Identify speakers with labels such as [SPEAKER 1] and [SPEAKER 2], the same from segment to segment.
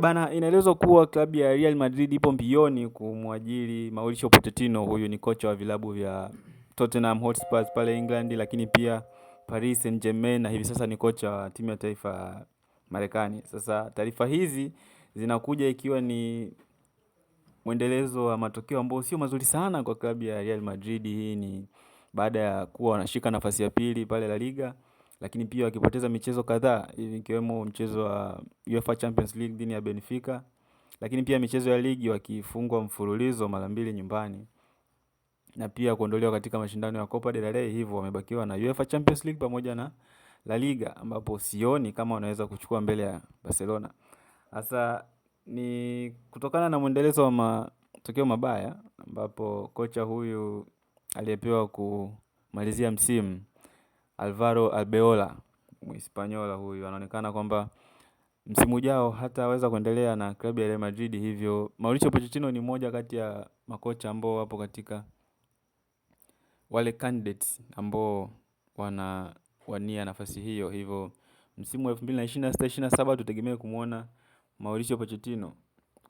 [SPEAKER 1] Bana, inaelezwa kuwa klabu ya Real Madrid ipo mbioni kumwajiri Mauricio Pochettino. Huyu ni kocha wa vilabu vya Tottenham Hotspur pale England, lakini pia Paris Saint-Germain, na hivi sasa ni kocha wa timu ya taifa ya Marekani. Sasa taarifa hizi zinakuja ikiwa ni mwendelezo wa matokeo ambayo sio mazuri sana kwa klabu ya Real Madrid. Hii ni baada ya kuwa wanashika nafasi ya pili pale La Liga, lakini pia wakipoteza michezo kadhaa ikiwemo mchezo wa UEFA Champions League dhidi ya Benfica, lakini pia michezo ya ligi wakifungwa mfululizo mara mbili nyumbani, na pia kuondolewa katika mashindano ya Copa del Rey. Hivyo wamebakiwa na UEFA Champions League pamoja na La Liga, ambapo sioni kama wanaweza kuchukua mbele ya Barcelona. Sasa ni kutokana na mwendelezo wa matokeo mabaya, ambapo kocha huyu aliyepewa kumalizia msimu, Alvaro Albeola, Mhispaniola, huyu anaonekana kwamba msimu ujao hataweza kuendelea na klabu ya Real Madrid. Hivyo Mauricio Pochettino ni mmoja kati ya makocha ambao wapo katika wale candidates ambao wanawania nafasi hiyo. Hivyo msimu wa 2026-27 tutegemee kumuona Mauricio Pochettino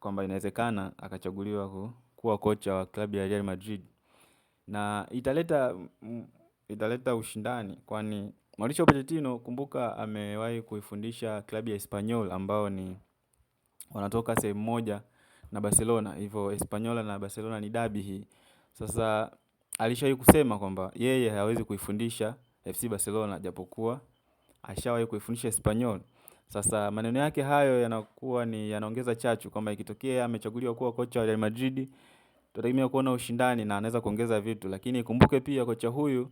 [SPEAKER 1] kwamba inawezekana akachaguliwa kuwa kocha wa klabu ya Real Madrid, na italeta ushindani, kwani Mauricio Pochettino, kumbuka, amewahi kuifundisha klabu ya Espanyol ambao ni wanatoka sehemu moja na Barcelona. Hivyo Espanyol na Barcelona ni dabi hii. Sasa alishawahi kusema kwamba yeye hawezi kuifundisha FC Barcelona japokuwa ashawahi kuifundisha Espanyol. Sasa maneno yake hayo yanaongeza chachu kwamba ikitokea amechaguliwa kuwa kocha wa Real Madrid, tutategemea kuona ushindani na anaweza kuongeza vitu. Lakini kumbuke pia kocha huyu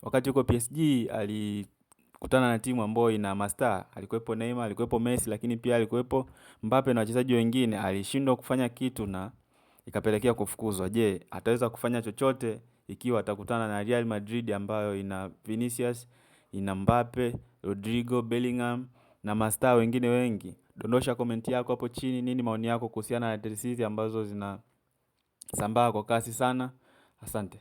[SPEAKER 1] wakati yuko PSG alikutana na timu ambayo ina mastaa. Alikuwepo Neymar, alikuwepo Messi, lakini pia alikuwepo Mbappe na wachezaji wengine. Alishindwa kufanya kitu na ikapelekea kufukuzwa. Je, ataweza kufanya chochote ikiwa atakutana na Real Madrid ambayo ina Vinicius, ina Mbappe, Rodrigo, Bellingham na mastaa wengine wengi? Dondosha komenti yako hapo chini. Nini maoni yako kuhusiana na tetesi ambazo zinasambaa kwa kasi sana? Asante.